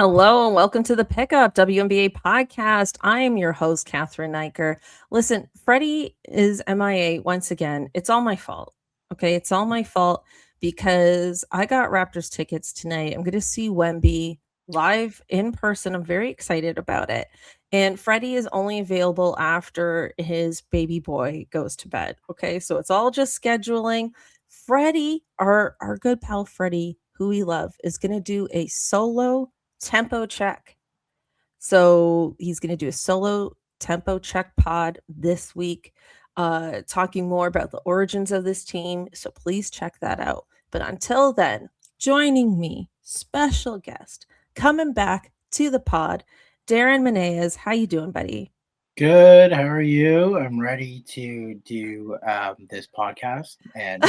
Hello and welcome to the Pickup WNBA podcast. I am your host, Cathryn. Listen, Freddie is MIA once again. It's all my fault. Okay, it's all my fault because I got Raptors tickets tonight. I'm going to see Wemby live in person. I'm very excited about it. And Freddie is only available after his baby boy goes to bed. Okay, so it's all just scheduling. Freddie, our good pal Freddie, who we love, is going to do a solo tempo check. So he's going to do a solo tempo check pod this week, talking more about the origins of this team. So please check that out. But until then, joining me, special guest, coming back to the pod, Darren Menezes. How you doing, buddy? Good. How are you? I'm ready to do this podcast, and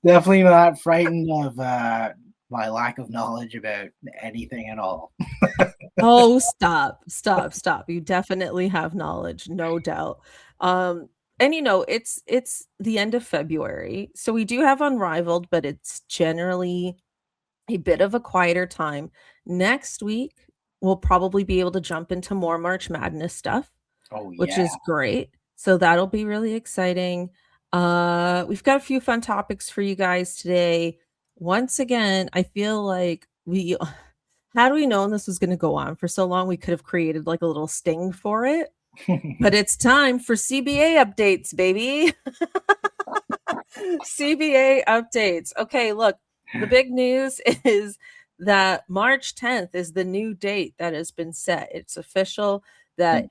definitely not frightened of my lack of knowledge about anything at all. Oh, stop. You definitely have knowledge, no doubt. And it's the end of February. So we do have Unrivaled, but it's generally a bit of a quieter time. Next week, we'll probably be able to jump into more March Madness stuff, Oh which yeah. is great. So that'll be really exciting. We've got a few fun topics for you guys today. Once again, I feel like we had we known this was going to go on for so long, we could have created like a little sting for it. But it's time for CBA updates, baby. CBA updates. Okay, look, the big news is that March 10th is the new date that has been set. It's official that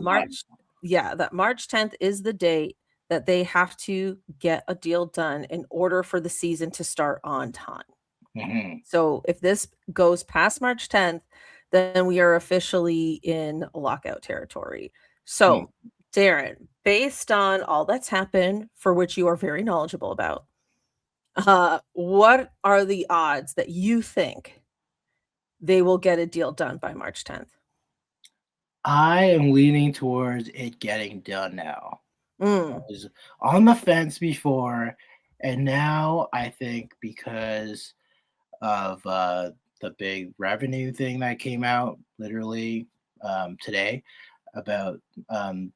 March 10th is the date that they have to get a deal done in order for the season to start on time. Mhm. So if this goes past March 10th, then we are officially in lockout territory. So, Darren, based on all that's happened, for which you are very knowledgeable about, what are the odds that you think they will get a deal done by March 10th? I am leaning towards it getting done now. I Mm, was on the fence before, and now I think because of the big revenue thing that came out literally today about them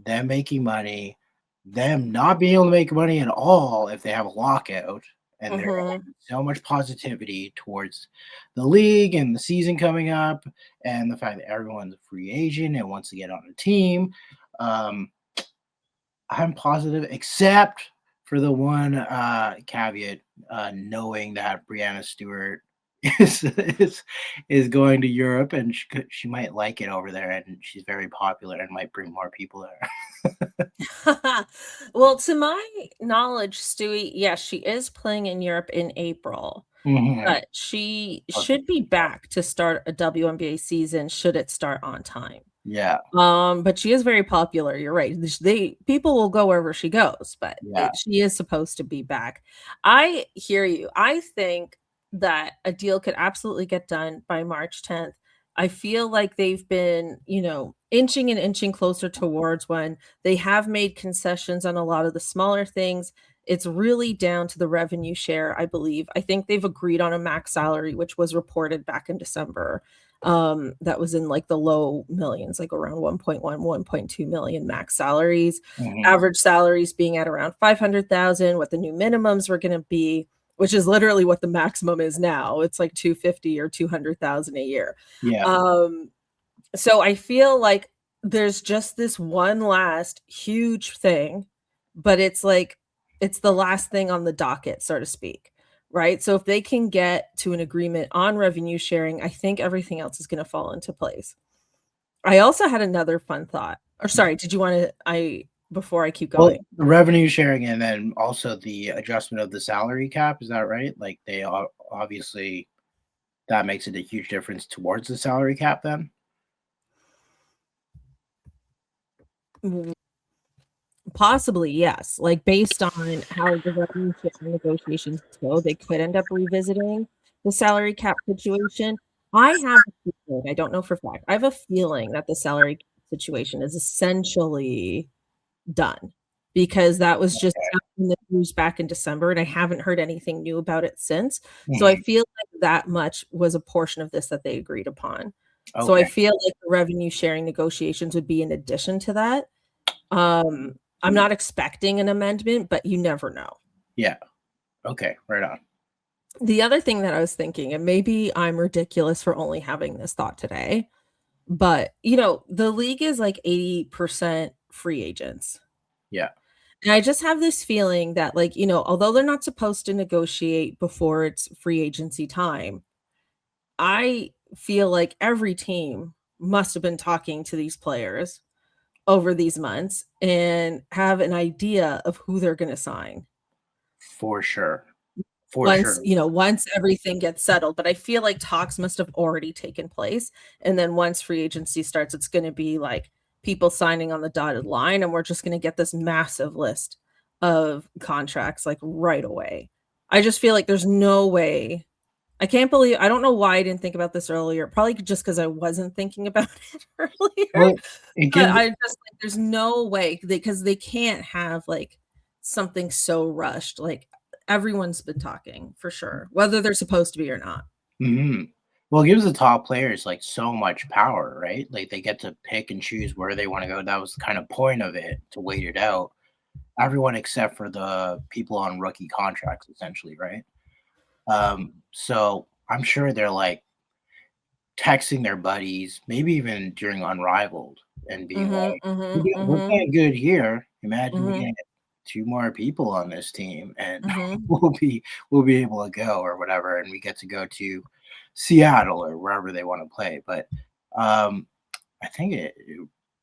making money, them not being able to make money at all if they have a lockout, and there mhm. so much positivity towards the league and the season coming up, and the fact that everyone's a free agent and wants to get on a team. Um, I'm positive, except for the one caveat, knowing that Brianna Stewart is going to Europe, and she might like it over there, and she's very popular and might bring more people there. Well, to my knowledge, Stewie, yes, she is playing in Europe in April, Mhm. but she Okay. should be back to start a WNBA season should it start on time. Yeah, But she is very popular, you're right. They people will go wherever she goes, but yeah. she is supposed to be back. I hear you. I think that a deal could absolutely get done by March 10th. I feel like they've been, inching and inching closer towards when they have made concessions on a lot of the smaller things. It's really down to the revenue share, I believe. I think they've agreed on a max salary, which was reported back in December, that was in like the low millions, like around 1.1, 1.2 million max salaries, Mhm. average salaries being at around 500,000, what the new minimums were going to be, which is literally what the maximum is now. It's like 250 or 200,000 a year. Yeah. um so I feel like there's just this one last huge thing, but it's like it's the last thing on the docket, so to speak, right? So if they can get to an agreement on revenue sharing, I think everything else is going to fall into place. I also had another fun thought. Or sorry, did you want to I before I keep Well, going? the revenue sharing and then also the adjustment of the salary cap, is that right? Like, they obviously that makes it a huge difference towards the salary cap then? Possibly, yes. Like, based on how the revenue sharing negotiations go, they could end up revisiting the salary cap situation. I have a feeling, I don't know for a fact, I have a feeling that the salary cap situation is essentially done because that was just Okay. out in the news back in December, and I haven't heard anything new about it since. So I Mhm. feel like that much was a portion of this that they agreed upon. So I Okay. feel like the revenue sharing negotiations would be in addition to that. I'm not expecting an amendment, but you never know. Yeah. Okay. Right on. The other thing that I was thinking, and maybe I'm ridiculous for only having this thought today, but, the league is like 80% free agents. Yeah. And I just have this feeling that, like, although they're not supposed to negotiate before it's free agency time, I feel like every team must have been talking to these players over these months and have an idea of who they're going to sign For sure. For sure. once everything gets settled. But I feel like talks must have already taken place. And then once free agency starts, it's going to be like people signing on the dotted line, and we're just going to get this massive list of contracts like right away. I just feel like there's no way. I don't know why I didn't think about this earlier. Probably just because I wasn't thinking about it earlier. Well, it But gives I just like there's no way because they can't have like something so rushed. Like everyone's been talking for sure, whether they're supposed to be or not. mhm. Well, it gives the top players, like, so much power, right? Like, they get to pick and choose where they wanna go. That was the kind of point of it, to wait it out. Everyone except for the people on rookie contracts, essentially, right? So I'm sure they're, like, texting their buddies, maybe even during Unrivaled and being Mhm, like, mhm, We're mhm, playing good here. Imagine we mhm, get 2 more people on this team, and mhm. we'll be able to go," or whatever, and we get to go to Seattle or wherever they wanna play, but, um, I think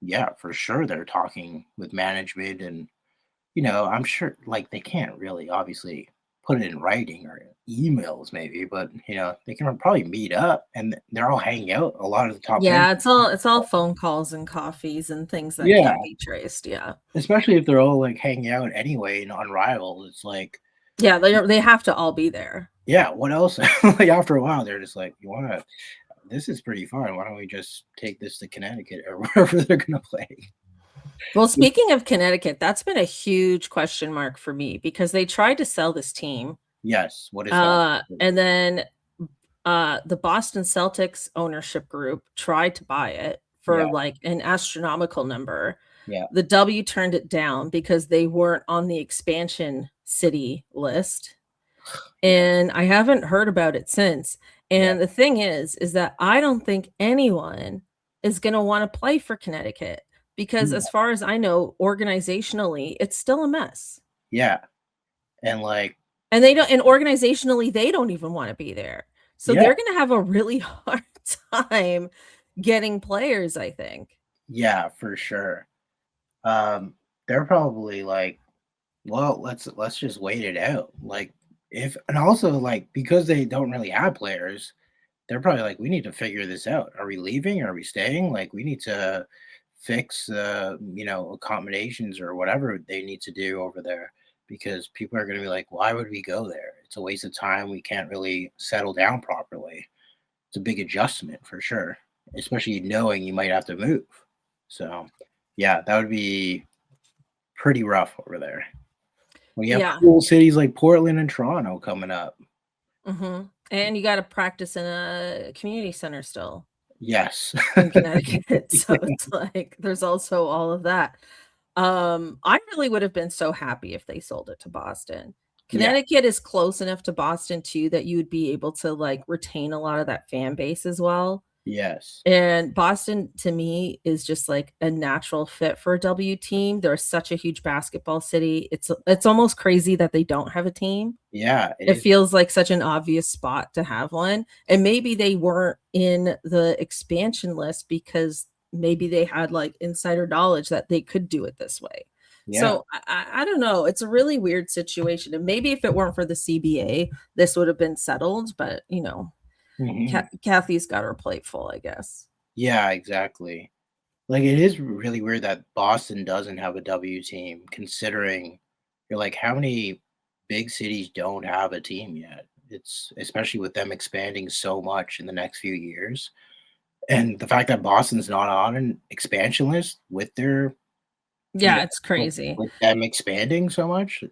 yeah, for sure, they're talking with management and I'm sure, like, they can't really obviously put it in writing or emails maybe, but, they can probably meet up and they're all hanging out. A lot of the top players. Yeah, it's all phone calls and coffees and things that Yeah, can't be traced. Yeah. especially if they're all, like, hanging out anyway and Unrivaled. It's like, Yeah, they have to all be there. yeah, what else? Like, after a while, they're just like, "You wanna this is pretty fun. Why don't we just take this to Connecticut or wherever they're gonna play?" Well, speaking of Connecticut, that's been a huge question mark for me because they tried to sell this team, Yes, what is that? and then, the Boston Celtics ownership group tried to buy it for, Yeah, like, an astronomical number. yeah, The W turned it down because they weren't on the expansion city list, yeah, and I haven't heard about it since, yeah, and the thing is that I don't think anyone is gonna wanna play for Connecticut because yeah, as far as I know, organizationally, it's still a mess, yeah, and, like, and organizationally, they don't even wanna be there. So yeah. they're gonna have a really hard time getting players, I think. Yeah, for sure. Um, they're probably like, well, let's just wait it out. Like, if and also like because they don't really have players, they're probably like, we need to figure this out. Are we leaving? Are we staying? Like, we need to fix accommodations or whatever they need to do over there because people are gonna be like, why would we go there? It's a waste of time. We can't really settle down properly. It's a big adjustment for sure, especially knowing you might have to move. So, yeah, that would be pretty rough over there. When you have Yeah. cool cities like Portland and Toronto coming up. Mhm. And you gotta practice in a community center still. Yes. In Connecticut, so it's like there's also all of that. I really would have been so happy if they sold it to Boston. Yeah. Connecticut is close enough to Boston too that you would be able to, like, retain a lot of that fan base as well. Yes. And Boston to me is just like a natural fit for a W team. They're such a huge basketball city. It's almost crazy that they don't have a team. Yeah, it It is. feels like such an obvious spot to have one, and maybe they weren't in the expansion list because maybe they had, like, insider knowledge that they could do it this way. Yeah. So, I don't know, it's a really weird situation, and maybe if it weren't for the CBA, this would have been settled, but, Mhm. Kathy's got her plate full, I guess. Yeah, exactly. Like, it is really weird that Boston doesn't have a W team considering you're like, how many big cities don't have a team yet? It's especially with them expanding so much in the next few years. And the fact that Boston's not on an expansion list with their Yeah, Yeah, it's with crazy. them expanding so much,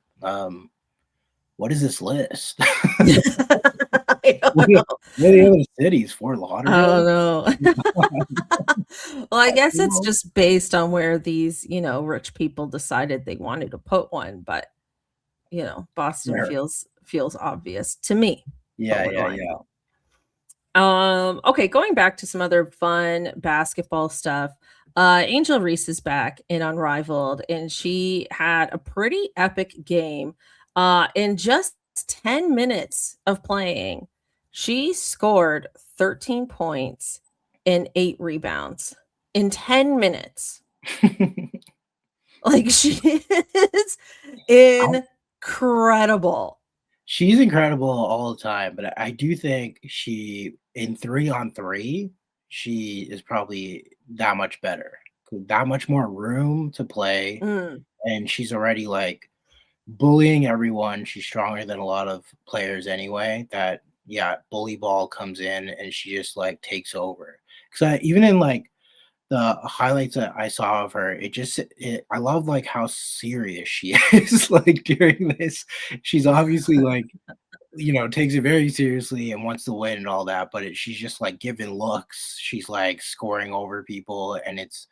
what is this list? I don't know. What are the other cities? Fort I don't Lauderdale? know. Well, I guess it's Buffalo? just based on where these, rich people decided they wanted to put one, but, Boston Sure. feels obvious to me, but Yeah, what do yeah, I yeah. know? Okay, going back to some other fun basketball stuff. Angel Reese is back in Unrivaled, and she had a pretty epic game. In just 10 minutes of playing, she scored 13 points and 8 rebounds in 10 minutes. Like she is I incredible. She's incredible all the time, but I do think she in 3 on 3, she is probably that much better. That much more room to play, Mm, and she's already, like, bullying everyone. She's stronger than a lot of players anyway, that yeah, bully ball comes in and she just, like, takes over. 'Cause even in, like, the highlights that I saw of her, I love, like, how serious she is, like, during this. She's obviously, like, takes it very seriously and wants to win and all that, but she's just like giving looks. She's like scoring over people, and it's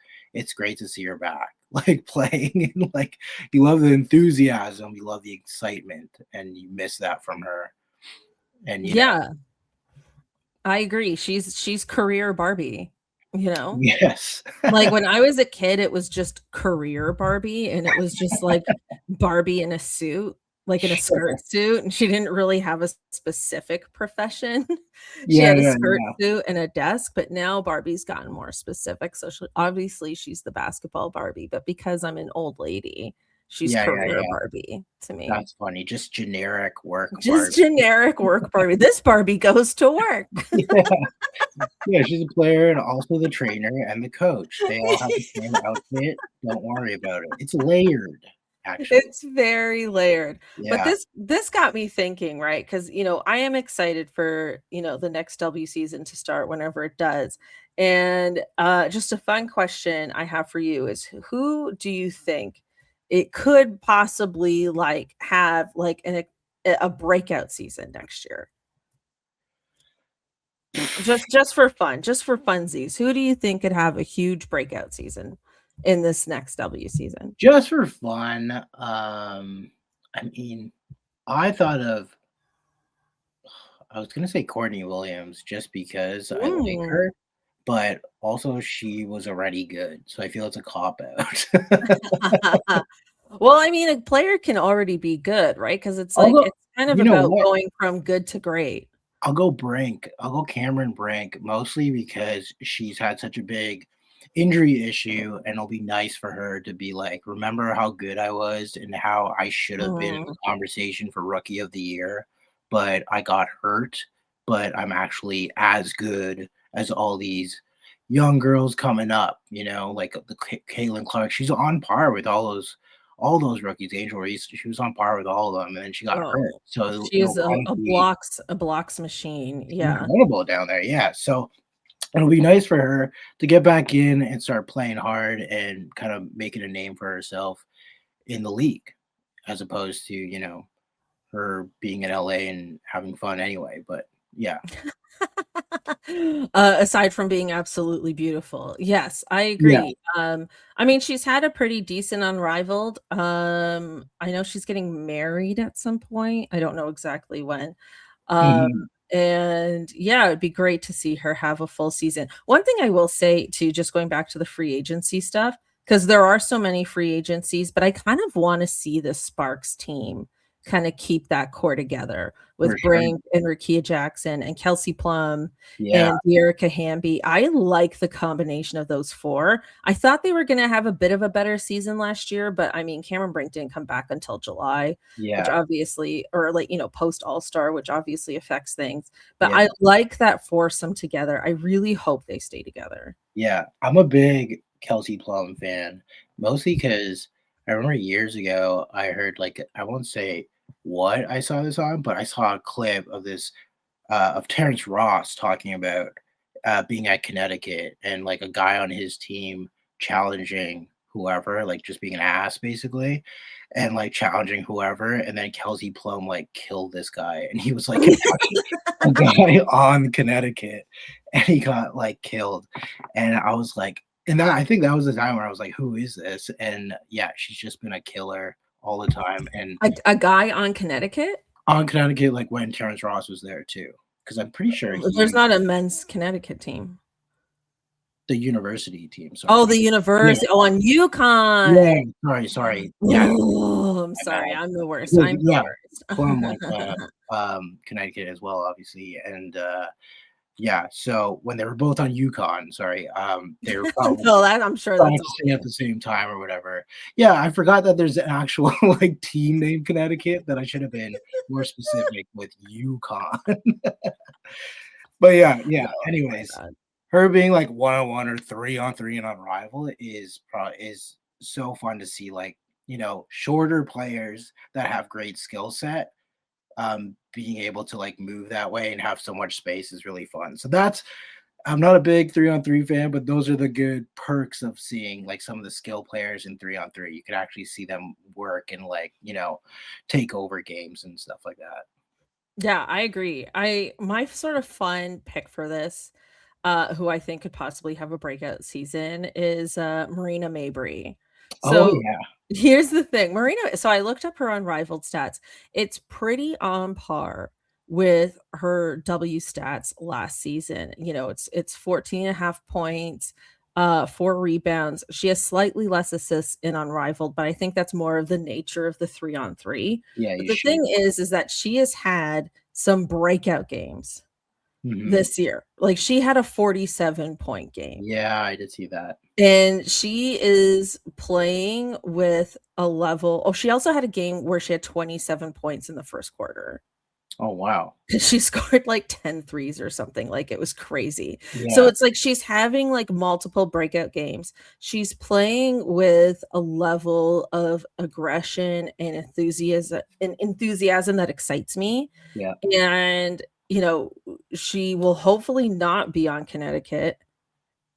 great to see her back, like playing. And like you love the enthusiasm, you love the excitement, and you miss that from her. And yeah, I agree. She's career Barbie, you know? yes, Like, when I was a kid, it was just career Barbie, and it was just, like, Barbie in a suit, like, in a sure, skirt suit, and she didn't really have a specific profession. She yeah, had a yeah, skirt yeah, suit and a desk, but now Barbie's gotten more specific, so she's the basketball Barbie, but because I'm an old lady, she's yeah, yeah, career yeah. Barbie to me. That's funny. Just generic work Just Barbie. generic work Barbie. This Barbie goes to work. Yeah, yeah. She's a player and also the trainer and the coach. They all have the same outfit. Don't worry about it. It's layered, actually. It's very layered. But Yeah. this got me thinking, right? Because I am excited for, the next W season to start whenever it does. And just a fun question I have for you is who do you think it could possibly like have like a breakout season next year? Just for fun, just for funsies. Who do you think could have a huge breakout season in this next W season? Just for fun, I mean, I thought of I was gonna say Courtney Williams just because I like Mm. her, but also she was already good, so I feel it's a cop out. Well, I mean, a player can already be good, right? Because it's like Although, it's kind of you know about what? going from good to great. I'll go Brink. I'll go Cameron Brink, mostly because she's had such a big injury issue, and it'll be nice for her to be like, remember how good I was and how I should have been in Mm, the conversation for rookie of the year, but I got hurt, but I'm actually as good as all these young girls coming up, like the Caitlin Clark. She's on par with all those rookies. Angel Reese, she was on par with all of them, and then she got hurt. oh, So she is it'll a honestly blocks machine, yeah. incredible down there. Yeah. So it'll be nice for her to get back in and start playing hard and kind of making a name for herself in the league, as opposed to, her being in LA and having fun anyway. But yeah. Aside from being absolutely beautiful. Yes, I Yeah. agree. I mean, she's had a pretty decent Unrivaled. I know she's getting married at some point. I don't know exactly when. Um, Mhm. and yeah, it'd be great to see her have a full season. One thing I will say too, just going back to the free agency stuff, because there are so many free agencies, but I kind of want to see the Sparks team kind of keep that core together For with sure. Brink and Rakia Jackson and Kelsey Plum Yeah. and Dearica Hamby. I like the combination of those 4. I thought they were gonna have a bit of a better season last year, but I mean, Cameron Brink didn't come back until July, which Yeah. obviously or like, post All-Star, which obviously affects things. But Yeah. I like that foursome together. I really hope they stay together. Yeah, I'm a big Kelsey Plum fan, mostly because I remember years ago I heard like I won't say what I saw this on, but I saw a clip of this of Terrence Ross talking about being at Connecticut and like a guy on his team challenging whoever, like just being an ass basically, and like challenging whoever. And then Kelsey Plum like killed this guy, and he was like a guy on Connecticut, and he got like killed. And I was like, and that I think that was the time where I was like, who is this? And yeah, she's just been a killer all the time. And A guy on Connecticut? on Connecticut, like when Terrence Ross was there too, because I'm pretty sure There's he not a men's Connecticut team. the university team. Oh, Sorry. the Yeah. university. Oh, on Yeah. UConn. Sorry. Yeah. Oh, I'm My sorry. bad. I'm the worst. Because, I'm the yeah, Plum went worst. to Connecticut as well, obviously. And yeah, so when they were both on UConn, sorry, they were probably No, that I'm sure that's all. practicing at the same time or whatever. Yeah, I forgot that there's an actual like team named Connecticut that I should have been more specific with UConn. But yeah. Oh my Anyways, god. her being like 1-on-1 or 3-on-3 and Unrivaled is so fun to see. Like, shorter players that have great skill set, being able to like move that way and have so much space is really fun. So I'm not a big 3-on-3 fan, but those are the good perks of seeing like some of the skill players in 3-on-3. You could actually see them work and like, take over games and stuff like that. Yeah, I agree. My sort of fun pick for this, who I think could possibly have a breakout season is Marina Mabrey. Oh So yeah. here's the thing, Marina. So I looked up her Unrivaled stats. It's pretty on par with her W stats last season. It's 14 and a half points, 4 rebounds. She has slightly less assists in Unrivaled, but I think that's more of the nature of the 3-on-3. Yeah, But you the should. thing is that she has had some breakout games Mhm. this year. Like, she had a 47-point game, Yeah, I did see that. and she is playing with a level. Oh, she also had a game where she had 27 points in the first quarter. Oh wow. She scored like 10 threes or something, like, it was crazy. So Yeah. it's like she's having, like, multiple breakout games. She's playing with a level of aggression and enthusiasm that excites me, Yeah. and, she will hopefully not be on Connecticut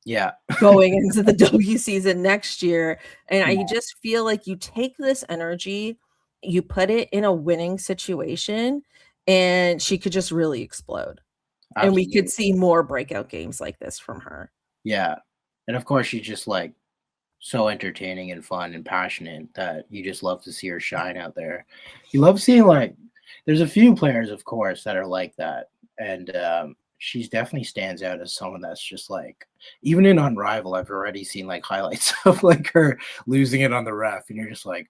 Yeah. going into the W season next year, and I Yeah, just feel like you take this energy, you put it in a winning situation, and she could just really explode, and we could absolutely. see more breakout games like this from her. Yeah. And of course she's just like so entertaining and fun and passionate that you just love to see her shine out there. You love seeing like there's a few players, of course, that are like that. And she's definitely stands out as someone that's just like even in Unrivaled, I've already seen like highlights of like her losing it on the ref, and you're just like,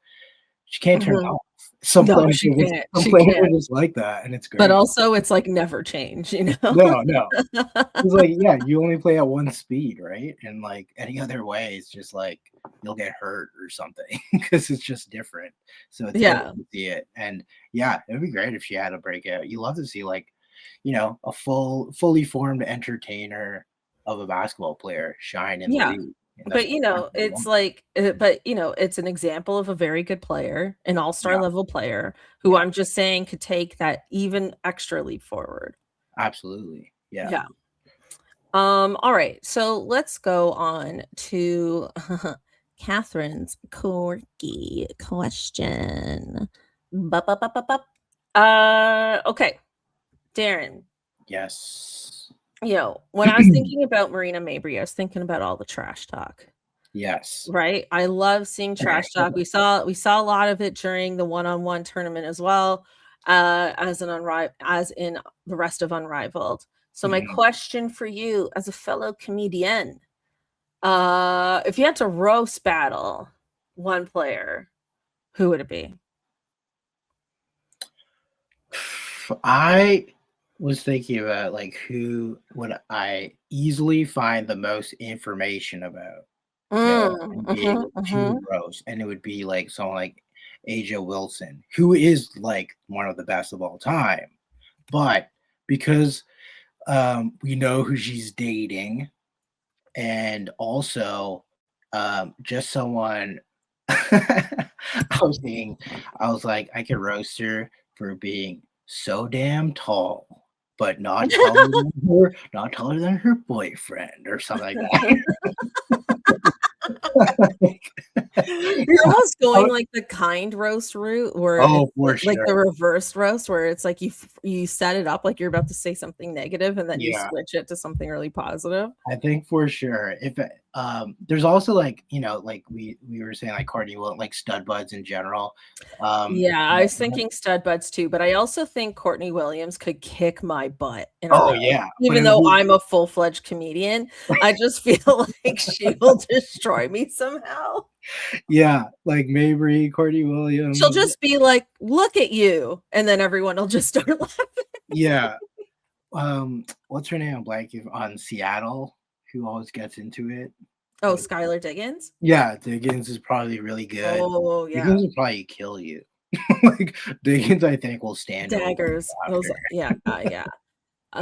she can't turn it Mhm. off. Some No, players she can't, some she players are can't, just like that, and it's but great. also it's like never change, you know? No, no. It's like, yeah, you only play at one speed, right? And like any other way, it's just like you'll get hurt or something because it's just different. So it's good Yeah, to see it. And yeah, it would be great if she had a breakout. You love to see like, a fully formed entertainer of a basketball player shine in the yeah. league. And But, that's what we it's want. like it's an example of a very good player, an all-star Yeah, level player who yeah, I'm just saying could take that even extra leap forward. absolutely. Yeah. Yeah. All right. So let's go on to Catherine's quirky question. Bup. Okay, Darren. Yes. When I was thinking about Marina Mabrey, I was thinking about all the trash talk. Yes. Right? I love seeing trash talk. We saw a lot of it during the one-on-one tournament as well, as in the rest of Unrivaled. So my Mhm. question for you as a fellow comedian, if you had to roast battle one player, who would it be? I was thinking about like who would I easily find the most information about, and be Mhm, able to mhm. roast, and it would be like someone like Aja Wilson, who is like one of the best of all time. But because we know who she's dating, and also just someone I was like, I could roast her for being so damn tall, but not taller than her boyfriend or something like that. You're almost going like the kind roast route where it's Oh, for like the sure. reverse roast where it's like you set it up like you're about to say something negative and then you Yeah. switch it to something really positive. I think for sure. If there's also like like we were saying like Courtney Will like stud buds in general. Yeah, I Yeah, was thinking stud buds too, but I also think Courtney Williams could kick my butt in a oh row. yeah, but Even it would though be I'm a full-fledged comedian, I just feel like she will destroy me somehow. yeah, like Mabry, Courtney She'll Williams. just be like, "Look at you," and then everyone will just start laughing. Yeah. What's her name? I'm blanking on Seattle, who always gets into it. Oh, What is Skylar Diggins? Yeah, Diggins is probably really good. Oh, yeah. Diggins will probably kill you. Like, Diggins, I think, will stand over you Daggers. Those after. yeah, yeah.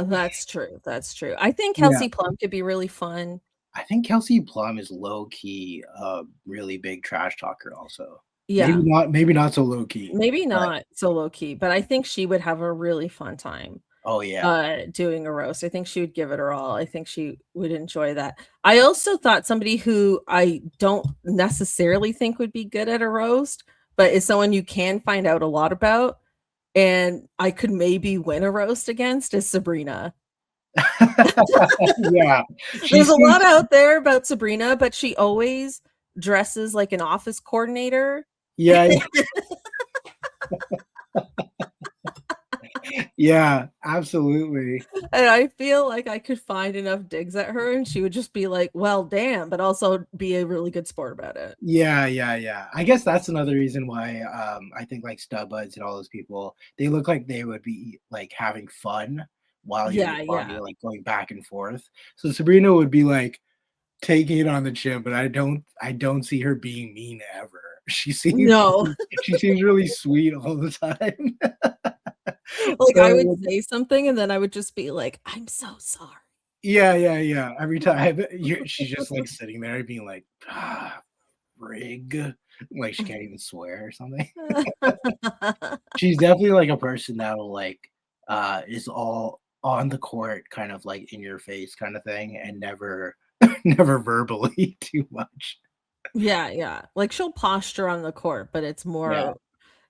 That's true, that's true. I think Yeah. Kelsey Plum could be really fun. I think Kelsey Plum is low key a really big trash talker also. Yeah, Maybe not so low key, maybe but not so low key, but I think she would have a really fun time, oh, yeah. doing a roast. I think she would give it her all. I think she would enjoy that. I also thought somebody who I don't necessarily think would be good at a roast, but is someone you can find out a lot about, and I could maybe win a roast against is Sabrina. Yeah. She There's a seems lot out there about Sabrina, but she always dresses like an office coordinator. yeah, yeah, absolutely. And I feel like I could find enough digs at her and she would just be like, "Well, damn," but also be a really good sport about it. Yeah, yeah, yeah. I guess that's another reason why, I think, like, Stubbuds and all those people, they look like they would be, like, having fun Yeah, while yeah. you're, like, going back and forth. So Sabrina would be, like, taking it on the chin, but I don't see her being mean ever. No. She seems really sweet all the time. Like, I would So say something and then I would just be like, "I'm so sorry." yeah, yeah, yeah. Every time she's just, like, sitting there being like, "Ah, frig." Like, she can't even swear or something. She's definitely, like, a person that'll, like, is all on the court, kind of, like, in your face kinda thing, and never never verbally too much. Yeah, yeah. Like, she'll posture on the court, but it's Yeah,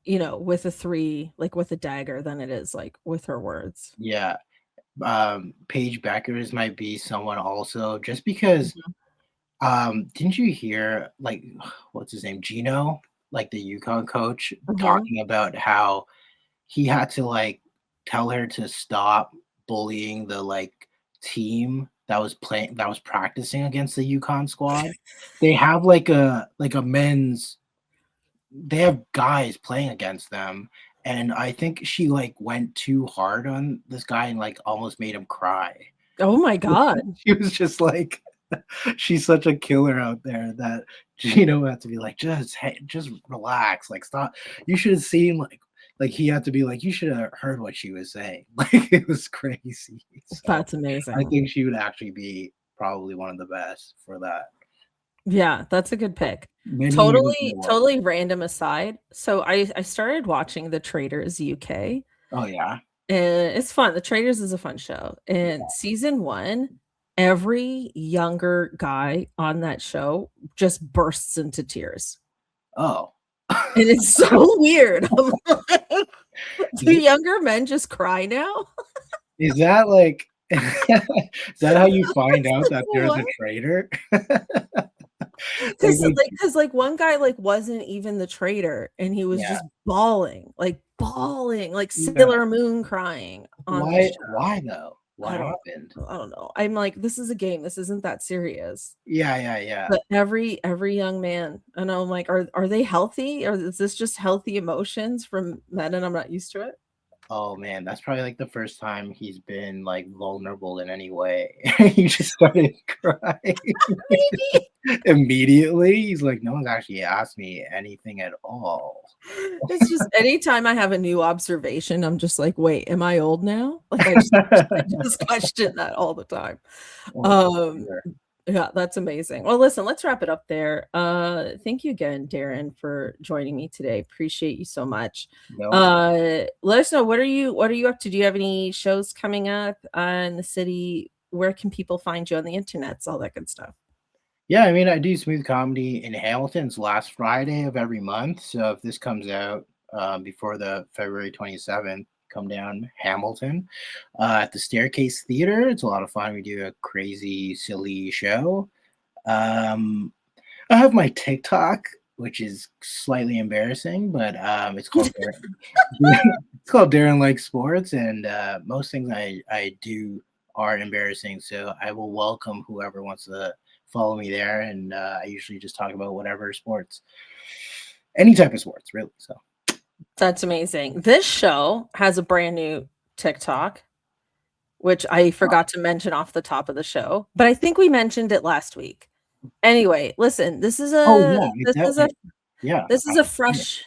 more, with a 3, like, with a dagger than it is, like, with her words. yeah. Paige Beckers might be someone also, just because, Mhm, didn't you hear, like, what's his name? Gino, like, the UConn coach, mhm. talking about how he had to, like, tell her to stop bullying the, like, team that was practicing against the UConn squad. They have, like, a men's they have guys playing against them, and I think she, like, went too hard on this guy and, like, almost made him cry. Oh my god. She was just like she's such a killer out there that Gino had to be like, "Just hey, just relax, like, stop." You should have seen, like, he had to be like, "You should have heard what she was saying." Like, it was crazy. So, That's I amazing. think she would actually be probably one of the best for that. Yeah, that's a good pick. Many years Totally ago. totally random aside, so I started watching The Traitors UK, Oh, yeah? and it's fun. The Traitors is a fun show, and Yeah. season 1, every younger guy on that show just bursts into tears, Oh. and it's so weird. I'm like, "Do younger men just cry now?" Is that like is that how you find It's out like, that there's a "What?" traitor? Like, 'Cause they like 'cause like one guy, like, wasn't even the traitor, and he was yeah, just bawling, like yeah. Sailor Moon crying on the Why show. though? I What don't happened? I don't know. I'm like, "This is a game, this isn't that serious." Yeah, yeah, yeah. But every young man, and I'm like, "Are they healthy, or is this just healthy emotions from men and I'm not used to it?" Oh, man, that's probably, like, the first time he's been, like, vulnerable in any way. He just started crying Maybe. immediately. He's like, "No one's actually asked me anything at all." It's just anytime I have a new observation, I'm just like, "Wait, am I old now?" Like, I just question that all the time. Oh, for Um, sure. yeah, that's amazing. Well, listen, let's wrap it up there. Thank you again, Darren, for joining me today. Appreciate you so much. No. Let us know what are you up to? Do you have any shows coming up in the city? Where can people find you on the internets? All that good stuff. Yeah, I mean, I do smooth comedy in Hamilton's last Friday of every month. So if this comes out before the February 27th, come down Hamilton at the Staircase Theater. It's a lot of fun. We do a crazy, silly show. Um, I have my TikTok, which is slightly embarrassing, but it's called it's called Darren Likes Sports, and most things I do are embarrassing. So I will welcome whoever wants to follow me there, and I usually just talk about whatever sports, any type of sports, really. So That's amazing. This show has a brand new TikTok, which I forgot to mention off the top of the show, but I think we mentioned it last week. Anyway, listen, this is oh a yeah, this is a yeah, this I is a seen it. fresh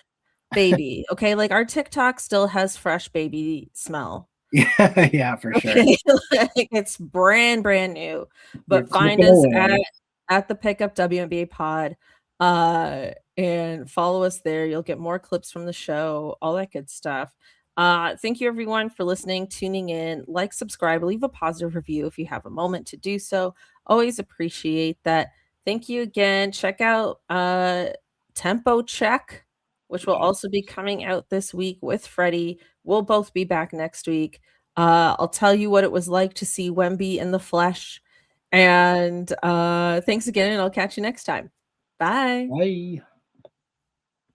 baby, okay? Like, our TikTok still has fresh baby smell. Yeah, yeah, for sure. Okay, like, it's brand new, You're but find clipping us at away. the Pickup WNBA pod, and follow us there. You'll get more clips from the show, all that good stuff. Thank you everyone for listening, tuning in. Like, subscribe, leave a positive review if you have a moment to do so. Always appreciate that. Thank you again. Check out Tempo Check, which will Yes. also be coming out this week with Freddie. We'll both be back next week. I'll tell you what it was like to see Wemby in the flesh. And thanks again, and I'll catch you next time. Bye. Bye.